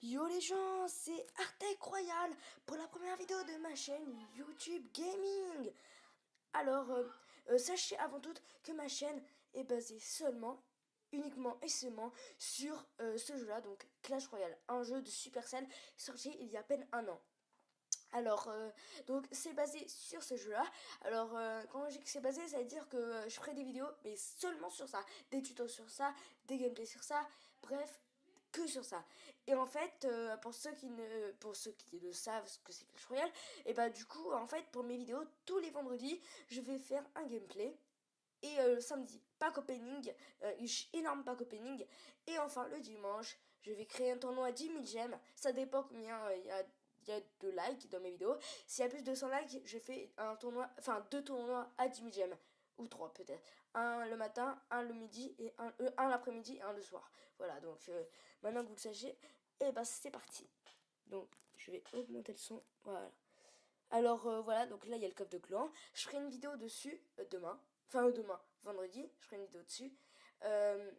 Yo les gens, c'est Artec Royal pour la première vidéo de ma chaîne YouTube Gaming. Alors, sachez avant tout que ma chaîne est basée uniquement et seulement sur ce jeu-là, donc Clash Royale, un jeu de Supercell sorti il y a à peine un an. Alors, donc c'est basé sur ce jeu-là. Alors, quand je dis que c'est basé, ça veut dire que je ferai des vidéos, mais seulement sur ça. Des tutos sur ça, des gameplays sur ça, bref, que sur ça. Et en fait, pour ceux qui ne savent ce que c'est Clash Royale, et bah du coup, en fait, pour mes vidéos, tous les vendredis, je vais faire un gameplay. Et le samedi, pack opening, énorme pack opening. Et enfin, le dimanche, je vais créer un tournoi à 10 000 gemmes. Ça dépend combien il y a de likes dans mes vidéos. S'il y a plus de 100 likes, je fais un tournoi, enfin deux tournois à 10 000 gemmes. Ou trois peut-être. Un le matin, un le midi, et un l'après-midi et un le soir. Voilà, donc maintenant que vous le sachez, et ben c'est parti. Donc je vais augmenter le son. Voilà. Alors voilà, donc là il y a le coffre de clan. Je ferai une vidéo dessus demain. Enfin demain, vendredi, je ferai une vidéo dessus. Euh,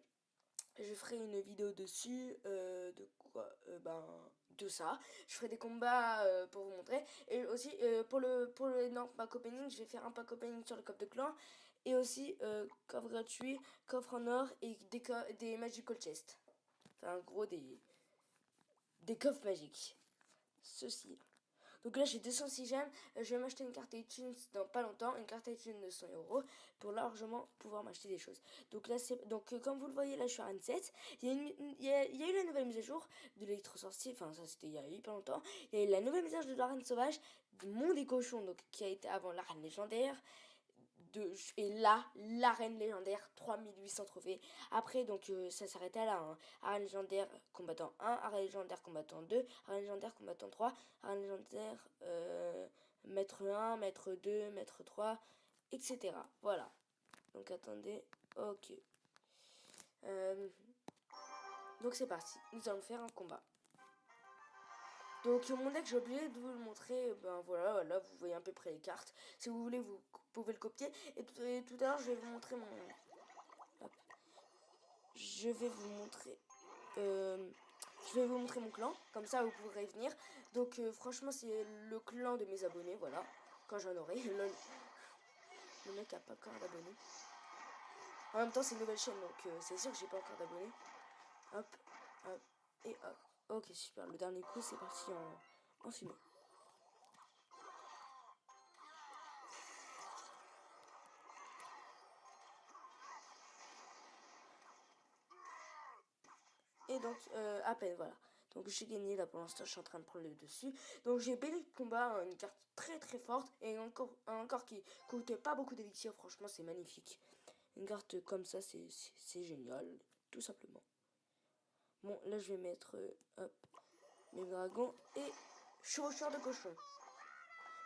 je ferai une vidéo dessus de quoi de ça. Je ferai des combats pour vous montrer. Et aussi pour le énorme pack opening, je vais faire un pack opening sur le coffre de clan. Et aussi coffre gratuit, coffre en or et des magical chests. Enfin en gros des coffres magiques. Ceci. Donc là j'ai 206 gemmes, je vais m'acheter une carte iTunes dans pas longtemps, une carte iTunes de 100 € pour largement pouvoir m'acheter des choses. Donc là c'est donc comme vous le voyez là je suis à Rennes 7. Il y a eu la nouvelle mise à jour de l'électro-sorcier, enfin ça c'était il y a eu pas longtemps. Il y a eu la nouvelle mise à jour de l'arène sauvage, du monde des cochons, donc qui a été avant l'arène légendaire. Et là, l'arène légendaire, 3800 trophées. Après, donc, ça s'arrêtait là. Hein. Arène légendaire combattant 1, arène légendaire combattant 2, arène légendaire combattant 3, arène légendaire maître 1, maître 2, maître 3, etc. Voilà. Donc, attendez. Ok. Euh, donc, c'est parti. Nous allons faire un combat. Donc mon deck, j'ai oublié de vous le montrer. Ben voilà, là vous voyez à peu près les cartes. Si vous voulez, vous pouvez le copier. Et tout à l'heure, je vais vous montrer mon... Hop. Je vais vous montrer... je vais vous montrer mon clan. Comme ça, vous pourrez venir. Donc franchement, c'est le clan de mes abonnés, voilà. Quand j'en aurai. Le mec a pas encore d'abonnés. En même temps, c'est une nouvelle chaîne, donc c'est sûr que j'ai pas encore d'abonnés. Hop, hop, et hop. Ok, super. Le dernier coup, c'est parti en fumée. Et donc, à peine, voilà. Donc j'ai gagné, là pour l'instant je suis en train de prendre le dessus. Donc j'ai Belly de combat, une carte très très forte. Et encore qui coûte pas beaucoup d'élixir, franchement c'est magnifique. Une carte comme ça c'est génial, tout simplement. Bon, là je vais mettre, hop, mes dragons et chevaucheur de cochon.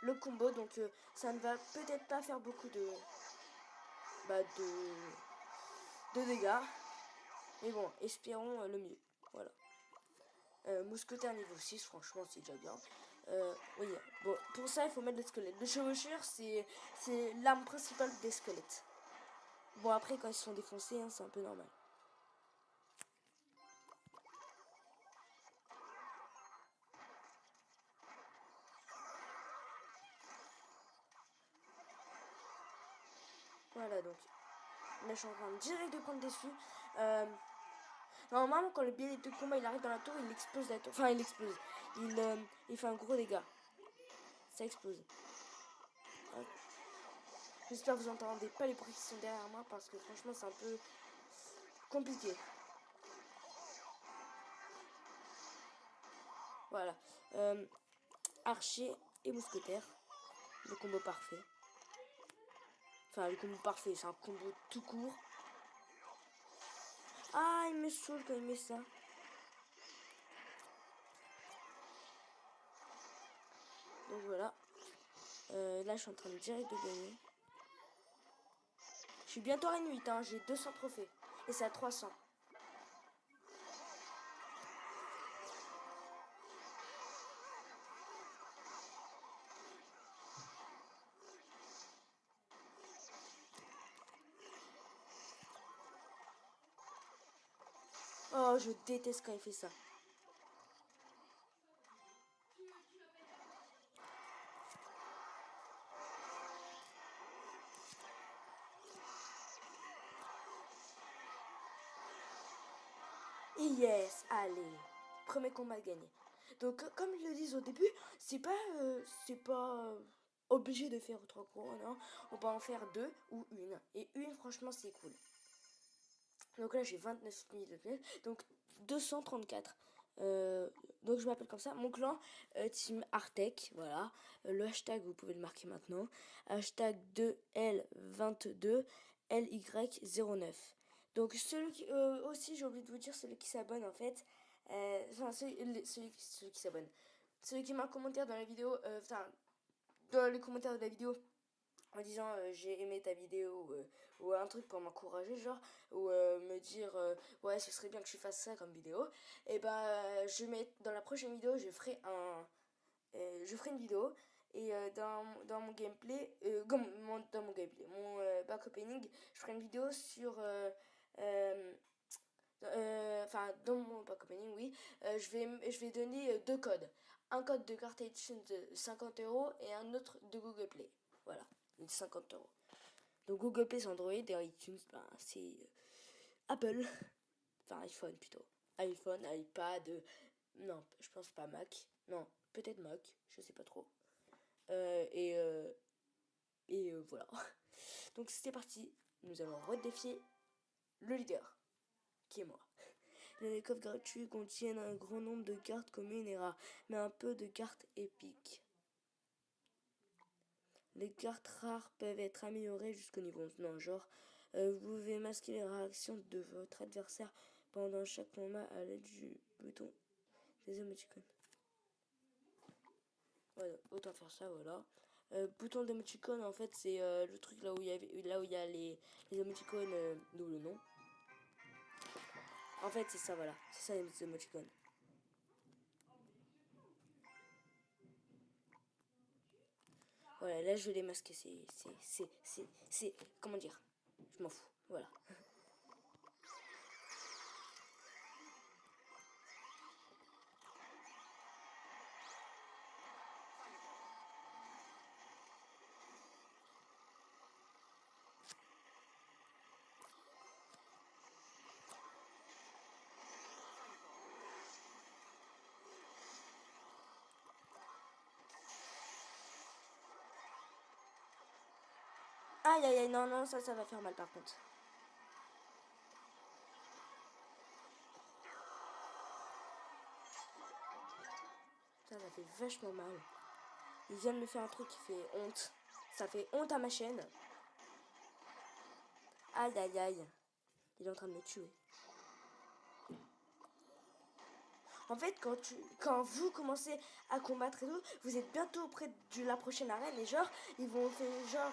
Le combo, donc ça ne va peut-être pas faire beaucoup de dégâts. Mais bon, espérons le mieux. Voilà. Mousquetaire niveau 6, franchement, c'est déjà bien. Oui, bon, pour ça, il faut mettre des squelettes. Le chevaucheur, c'est l'arme principale des squelettes. Bon, après, quand ils sont défoncés, hein, c'est un peu normal. Voilà, donc, là, je suis en train direct de prendre dessus. Normalement, quand le billet de combat il arrive dans la tour, il explose la tour. Enfin, il explose. Il fait un gros dégât. Ça explose. Hop. J'espère que vous entendez pas les bruits qui sont derrière moi parce que franchement, c'est un peu compliqué. Voilà. Archer et mousquetaire. Le combo parfait. Enfin, le combo parfait, c'est un combo tout court. Ah, il me saoule quand il met ça. Donc voilà. Là, je suis en train de direct de gagner. Je suis bientôt à une 8, hein. J'ai 200 trophées. Et c'est à 300. Oh, je déteste quand il fait ça. Et yes, allez, premier combat gagné. Donc comme ils le disent au début, c'est pas obligé de faire 3 couronnes, hein. On peut en faire 2 ou une. Et une, franchement, c'est cool. Donc là, j'ai 29 000 de pièces. Donc 234. Donc je m'appelle comme ça. Mon clan, Team Artec. Voilà. Le hashtag, vous pouvez le marquer maintenant. Hashtag 2L22 LY09. Donc celui qui, aussi, j'ai oublié de vous dire, celui qui s'abonne en fait. Enfin, celui qui s'abonne. Celui qui met un commentaire dans la vidéo. Enfin, dans les commentaires de la vidéo en disant j'ai aimé ta vidéo ou un truc pour m'encourager genre ou me dire ouais ce serait bien que je fasse ça comme vidéo et ben je mets dans la prochaine vidéo je ferai une vidéo et dans mon gameplay dans mon gameplay mon back opening je ferai une vidéo sur enfin dans mon back opening oui je vais donner 2 codes, un code de carte iTunes de 50 € et un autre de Google Play, voilà, de 50 €. Donc Google Play c'est Android et iTunes ben, c'est Apple, enfin iPhone plutôt, iPhone, iPad, non je pense pas Mac, non peut-être Mac, je sais pas trop. Voilà. Donc c'est parti, nous allons redéfier le leader qui est moi. Les coffres gratuits contiennent un grand nombre de cartes communes et rares, mais un peu de cartes épiques. Les cartes rares peuvent être améliorées jusqu'au niveau 11. Non, genre, vous pouvez masquer les réactions de votre adversaire pendant chaque combat à l'aide du bouton des émoticônes. Voilà, autant faire ça, voilà. Bouton d'émoticône, en fait, c'est le truc là où il y a les émoticônes, d'où le nom. En fait, c'est ça, voilà. C'est ça les émoticônes. Voilà, là je vais les masquer, c'est, comment dire, je m'en fous, voilà. Aïe aïe aïe, non, non, ça va faire mal par contre. Ça fait vachement mal. Il vient de me faire un truc qui fait honte. Ça fait honte à ma chaîne. Aïe aïe aïe. Il est en train de me tuer. En fait, quand vous commencez à combattre et tout, vous êtes bientôt près de la prochaine arène et genre, ils vont faire genre,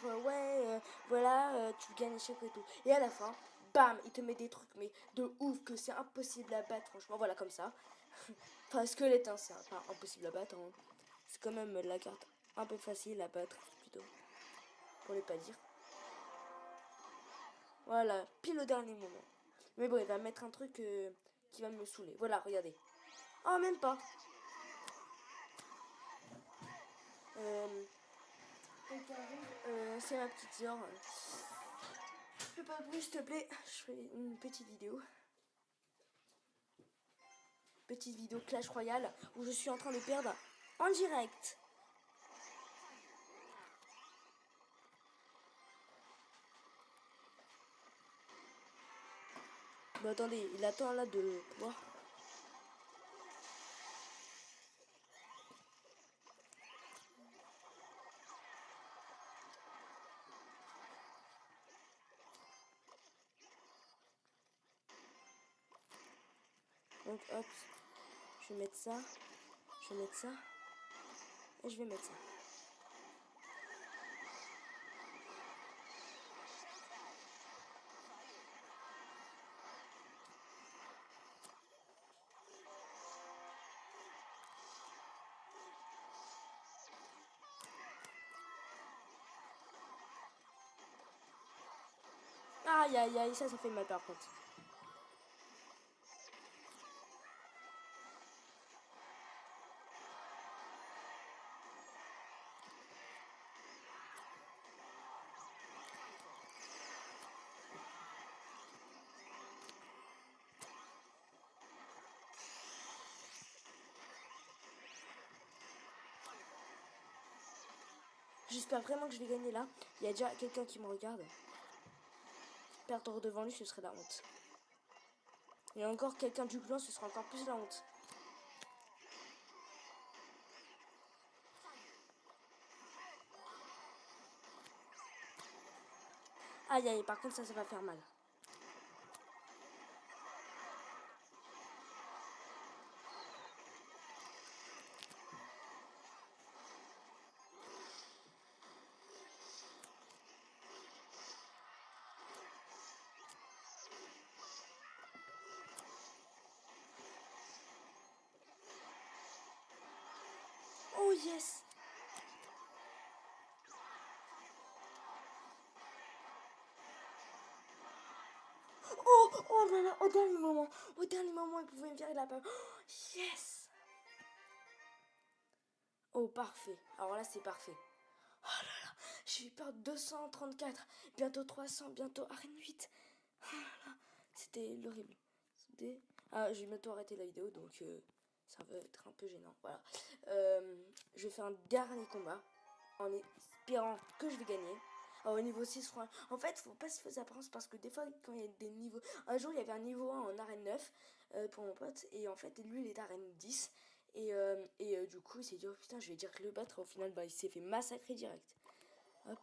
voilà, tu gagnes chaque et tout. Et à la fin, bam, il te met des trucs, mais de ouf, que c'est impossible à battre, franchement, voilà, comme ça. Enfin, squelette, hein, c'est pas impossible à battre, hein. C'est quand même la carte un peu facile à battre, plutôt, pour ne pas dire. Voilà, pile au dernier moment. Mais bon, il va mettre un truc qui va me saouler. Voilà, regardez. Oh, même pas. C'est ma petite soeur. Fais pas de bruit, s'il te plaît. Je fais une petite vidéo. Petite vidéo Clash Royale où je suis en train de perdre en direct. Bon, attendez, il attend là de pouvoir. Donc hop, je vais mettre ça, je vais mettre ça, et je vais mettre ça. Aïe aïe aïe, ça fait mal par contre. J'espère vraiment que je vais gagner là. Il y a déjà quelqu'un qui me regarde. Perdre devant lui, ce serait la honte. Il y a encore quelqu'un du clan, ce sera encore plus la honte. Aïe aïe, par contre ça va faire mal. Oh yes. Oh là là, au dernier moment, il pouvait me virer la paille. Oh, yes. Oh, parfait. Alors là, c'est parfait. Oh là là, j'ai eu peur de 234, bientôt 300, bientôt arène 8. Oh là là, c'était horrible. Ah, je vais bientôt arrêter la vidéo, donc ça va être un peu gênant. Voilà. Je vais faire un dernier combat en espérant que je vais gagner. Alors, au niveau 6, en fait, faut pas se faire apparence parce que des fois, quand il y a des niveaux. Un jour, il y avait un niveau 1 en arène 9 pour mon pote, et en fait, lui, il est arène 10. Et du coup, il s'est dit, oh putain, je vais dire que le battre. Au final, bah, il s'est fait massacrer direct. Hop.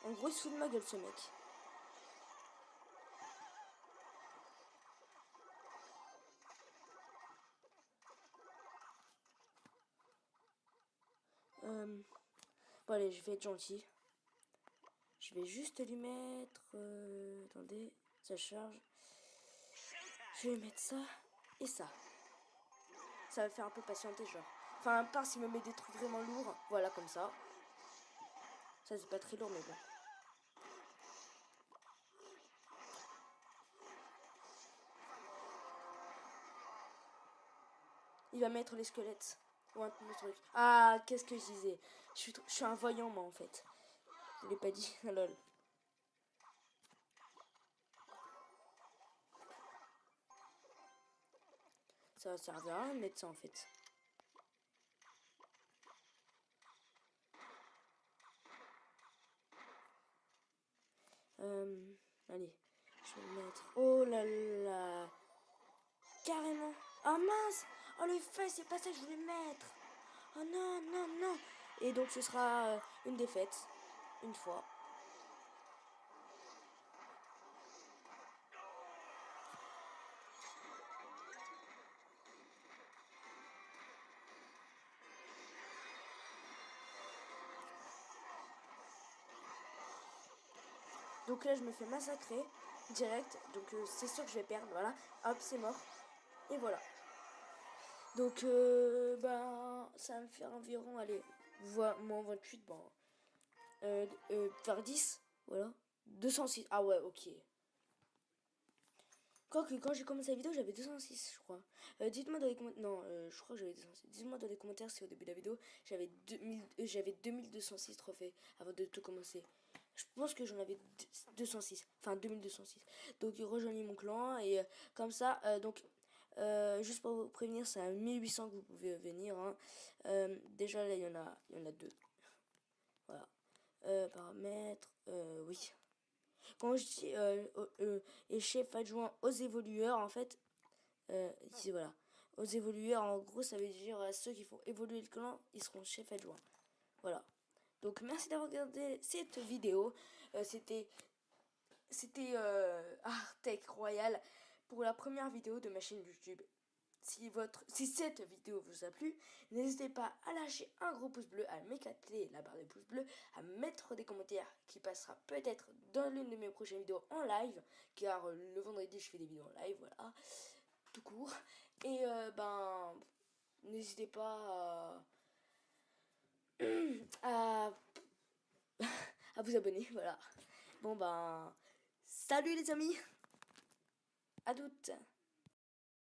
En gros, il se fout de ma gueule, ce mec. Bon, allez, je vais être gentil. Je vais juste lui mettre... attendez, ça charge. Je vais mettre ça et ça. Ça va faire un peu patienter, genre. Enfin, à part s'il me met des trucs vraiment lourds. Voilà, comme ça. Ça, c'est pas très lourd, mais bon. Il va mettre les squelettes. Ou un truc. Ah, qu'est-ce que je disais. Je suis un voyant, moi, en fait. Je l'ai pas dit. Lol. Ça va servir à rien de mettre ça, en fait. Allez. Je vais mettre... Oh là là. Carrément. Ah mince. Oh, le fait, c'est pas ça que je voulais mettre. Oh non, non, non. Et donc, ce sera une défaite. Une fois. Donc là, je me fais massacrer direct. Donc c'est sûr que je vais perdre. Voilà. Hop, c'est mort. Et voilà. Donc, ben, ça va me faire environ, allez, moins 28, bon, vers 10, voilà. 206. Ah ouais, ok. Quoique, quand j'ai commencé la vidéo, j'avais 206, je crois. Dites-moi dans les commentaires. Non, je crois que j'avais 206. Dites-moi dans les commentaires si au début de la vidéo, j'avais 2206 trophées avant de tout commencer. Je pense que j'en avais 206. Enfin, 2206. Donc, rejoignez mon clan. Et comme ça, donc, juste pour vous prévenir, c'est à 1800 que vous pouvez venir. Hein. Déjà, là, il y en a deux. Voilà. Paramètres. Oui. Quand je dis et chef adjoint aux évolueurs, en fait, ici voilà, aux évolueurs, en gros, ça veut dire ceux qui font évoluer le clan, ils seront chef adjoint. Voilà. Donc, merci d'avoir regardé cette vidéo. C'était Artec Royal pour la première vidéo de ma chaîne YouTube. Si cette vidéo vous a plu, n'hésitez pas à lâcher un gros pouce bleu, à m'éclater la barre de pouces bleus, à mettre des commentaires qui passera peut-être dans l'une de mes prochaines vidéos en live, car le vendredi je fais des vidéos en live, voilà, tout court. Et ben, n'hésitez pas à, à vous abonner, voilà. Bon ben, salut les amis, à toutes.